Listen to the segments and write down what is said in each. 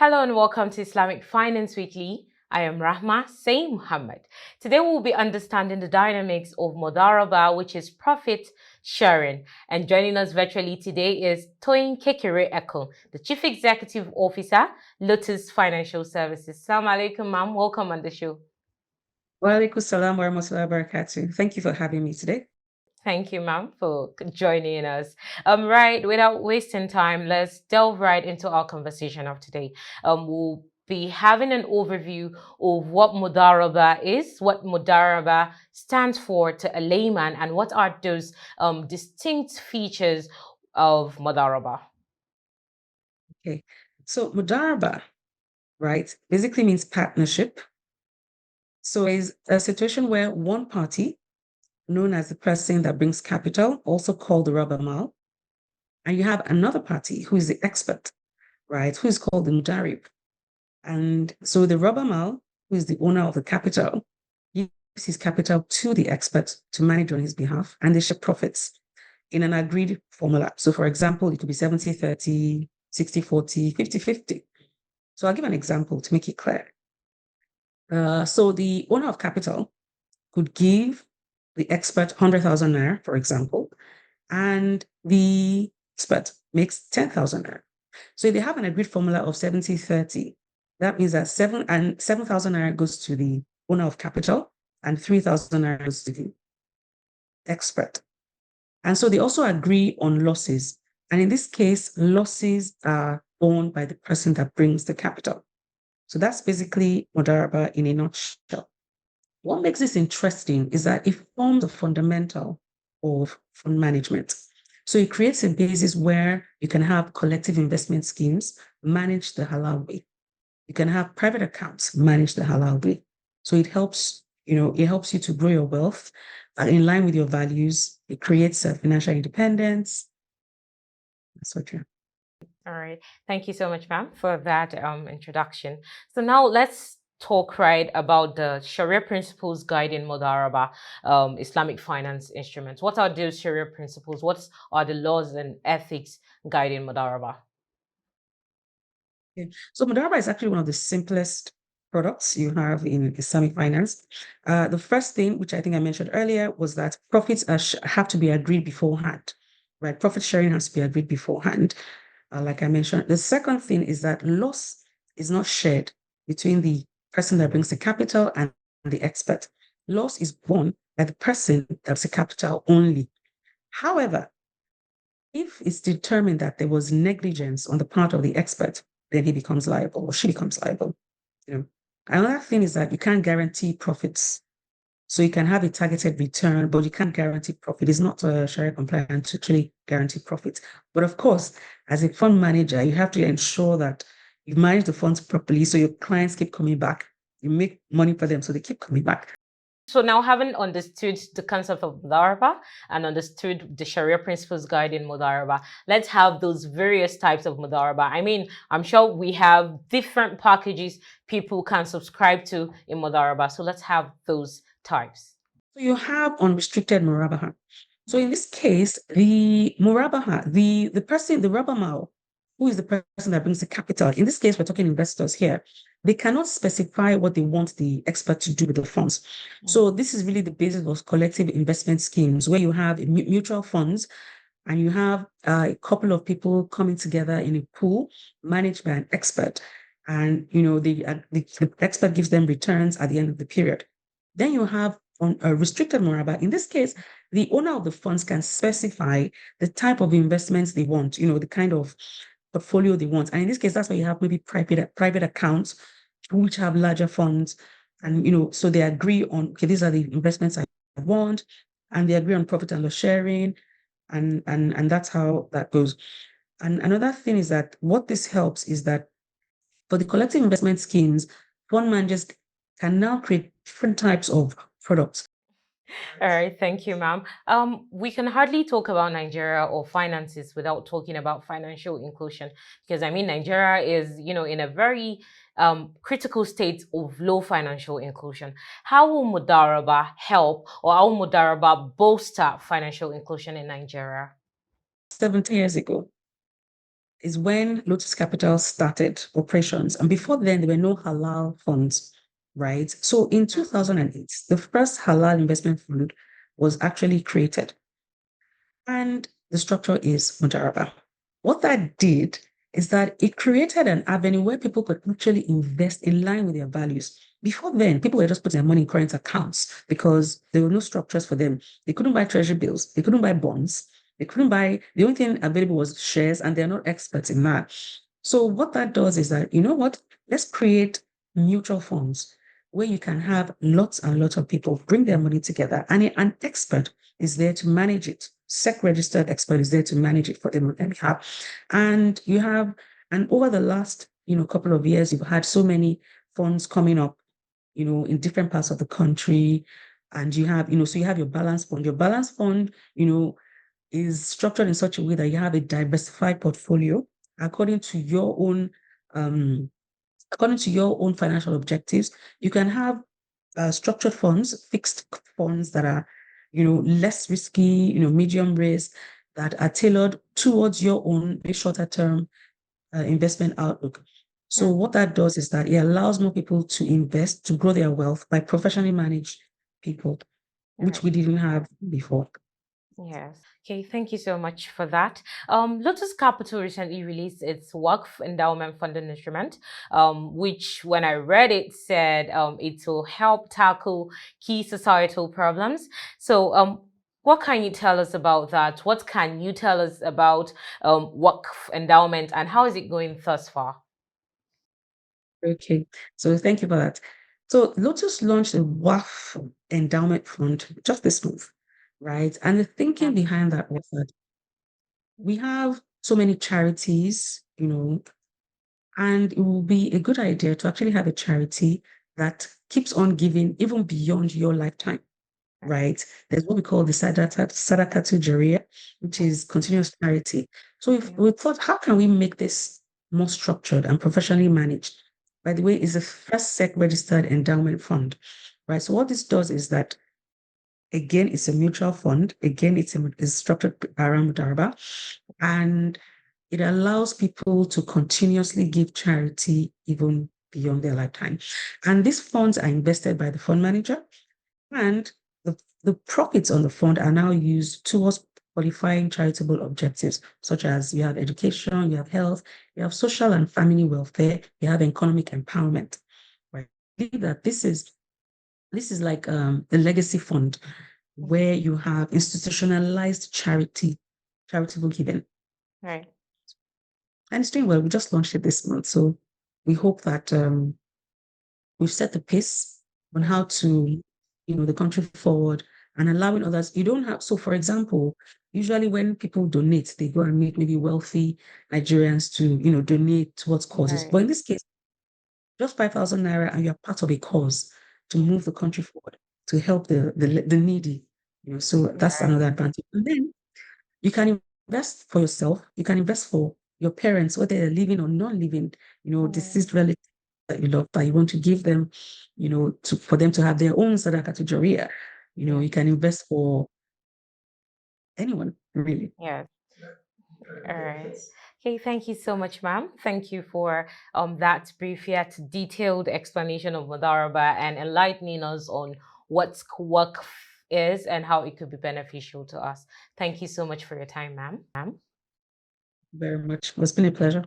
Hello and welcome to Islamic Finance Weekly. I am Rahma Say Muhammad. Today we'll be understanding the dynamics of Mudarabah, which is profit sharing. And joining us virtually today is Toyin Kekere-Ekun, the Chief Executive Officer, Lotus Financial Services. Assalamu alaikum, ma'am. Welcome on the show. Wa alaikum salam wa rahmatullahi wa barakatuh. Thank you for having me today. Thank you, ma'am, for joining us. Right, without wasting time, let's delve right into our conversation of today. We'll be having an overview of what Mudarabah is, what Mudarabah stands for to a layman, and what are those distinct features of Mudarabah. Okay, so Mudarabah, right, basically means partnership. So it's a situation where one party, known as the person that brings capital, also called the rubber mal, and you have another party who is the expert, right, who is called the Mudarib. And so the rubber mal, who is the owner of the capital, gives his capital to the expert to manage on his behalf, and they share profits in an agreed formula. So for example, it could be 70-30, 60-40, 50-50. So I'll give an example to make it clear. So the owner of capital could give the expert 100,000 naira, for example, and the expert makes 10,000 naira. So if they have an agreed formula of 70-30, that means that 7,000 naira goes to the owner of capital and 3,000 naira goes to the expert. And so they also agree on losses. And in this case, losses are borne by the person that brings the capital. So that's basically Mudarabah in a nutshell. What makes this interesting is that it forms a fundamental of fund management. So it creates a basis where you can have collective investment schemes managed the halal way. You can have private accounts managed the halal way. So it helps, it helps you to grow your wealth in line with your values. It creates a financial independence. That's what you're. All right. Thank you so much, ma'am, for that introduction. So now let's talk right about the Sharia principles guiding Mudarabah, Islamic finance instruments. What are those Sharia principles? What are the laws and ethics guiding Mudarabah? Okay. So Mudarabah is actually one of the simplest products you have in Islamic finance. The first thing, which I think I mentioned earlier, was that profits have to be agreed beforehand, right? Profit sharing has to be agreed beforehand. Like I mentioned, the second thing is that loss is not shared between the person that brings the capital and the expert. Loss is borne by the person that's the capital only. However, if it's determined that there was negligence on the part of the expert, then he becomes liable or she becomes liable. Another thing is that you can't guarantee profits. So you can have a targeted return, but you can't guarantee profit. It's not Sharia compliant to actually guarantee profit. But of course, as a fund manager, you have to ensure that you manage the funds properly so your clients keep coming back. You make money for them so they keep coming back. So now, having understood the concept of Mudarabah and understood the Sharia principles guiding Mudarabah, let's have those various types of Mudarabah. I mean, I'm sure we have different packages people can subscribe to in Mudarabah. So let's have those types. So you have unrestricted Murabaha. So in this case, the Murabaha, the person, the Rabamal, who is the person that brings the capital, in this case, we're talking investors here, they cannot specify what they want the expert to do with the funds. So this is really the basis of collective investment schemes where you have mutual funds and you have a couple of people coming together in a pool managed by an expert. And, the expert gives them returns at the end of the period. Then you have on a restricted Muraba. In this case, the owner of the funds can specify the type of investments they want, the kind of portfolio they want. And in this case, that's why you have maybe private accounts which have larger funds. And, so they agree on, okay, these are the investments I want, and they agree on profit and loss sharing. And that's how that goes. And another thing is that what this helps is that for the collective investment schemes, fund managers can now create different types of products. All right, thank you, ma'am. We can hardly talk about Nigeria or finances without talking about financial inclusion, because I mean Nigeria is, in a very critical state of low financial inclusion. How will Mudarabah help, or how will Mudarabah bolster financial inclusion in Nigeria? 70 years ago, is when Lotus Capital started operations. And before then, there were no halal funds, right? So in 2008, the first halal investment fund was actually created. And the structure is Mudarabah. What that did is that it created an avenue where people could actually invest in line with their values. Before then, people were just putting their money in current accounts because there were no structures for them. They couldn't buy treasury bills, they couldn't buy bonds, they couldn't buy, the only thing available was shares, and they're not experts in that. So, what that does is that, you know what? Let's create mutual funds where you can have lots and lots of people bring their money together, and an expert is there to manage it. SEC-registered expert is there to manage it for them on their behalf. And you have, and over the last, couple of years, you've had so many funds coming up, in different parts of the country. And you have, so you have your balance fund. Your balance fund, is structured in such a way that you have a diversified portfolio according to your own um, financial objectives. You can have structured funds, fixed funds that are, less risky, medium risk, that are tailored towards your own shorter term investment outlook. So what that does is that it allows more people to invest, to grow their wealth by professionally managed people, which we didn't have before. Yes. Okay, thank you so much for that. Lotus Capital recently released its waqf endowment funding instrument, which when I read it said it will help tackle key societal problems. So what can you tell us about that? What can you tell us about waqf endowment and how is it going thus far? Okay, so thank you for that. So Lotus launched a WAF endowment fund just this month, right? And the thinking behind that was that we have so many charities, and it will be a good idea to actually have a charity that keeps on giving even beyond your lifetime, right? There's what we call the Sadaqatu Jariyah, which is continuous charity. So if we thought, how can we make this more structured and professionally managed? By the way, it's a first SEC-registered endowment fund, right? So what this does is that, again, it's a mutual fund. Again, it's structured around Mudarabah, and it allows people to continuously give charity even beyond their lifetime. And these funds are invested by the fund manager, and the profits on the fund are now used towards qualifying charitable objectives, such as you have education, you have health, you have social and family welfare, you have economic empowerment. Right? I believe that this is like the legacy fund where you have institutionalized charitable giving. Right. And it's doing well. We just launched it this month. So we hope that we've set the pace on how to, the country forward and allowing others. You don't have, so for example, usually when people donate, they go and meet maybe wealthy Nigerians to, donate towards causes. But in this case, just 5,000 naira and you're part of a cause to move the country forward, to help the needy. So that's another advantage. And then you can invest for yourself, you can invest for your parents, whether they're living or non-living, deceased relatives that you love, that you want to give them, for them to have their own Sadaqah Jariyah. You can invest for anyone, really. Yes. All right. Okay, thank you so much, ma'am. Thank you for that brief yet detailed explanation of Mudarabah and enlightening us on what waqf is and how it could be beneficial to us. Thank you so much for your time, ma'am. Very much. It's been a pleasure.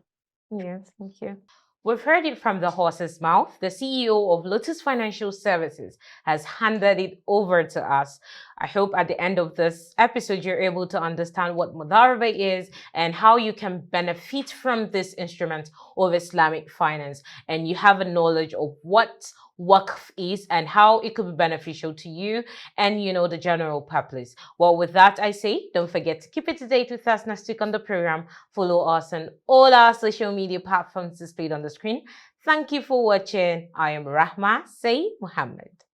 Yes, thank you. We've heard it from the horse's mouth. The CEO of Lotus Financial Services has handed it over to us. I hope at the end of this episode, you're able to understand what Mudarabah is and how you can benefit from this instrument of Islamic finance. And you have a knowledge of what waqf is and how it could be beneficial to you and, the general public. Well, with that, I say, don't forget to keep it to date with us next week on the program. Follow us on all our social media platforms displayed on the screen. Thank you for watching. I am Rahma Say Muhammad.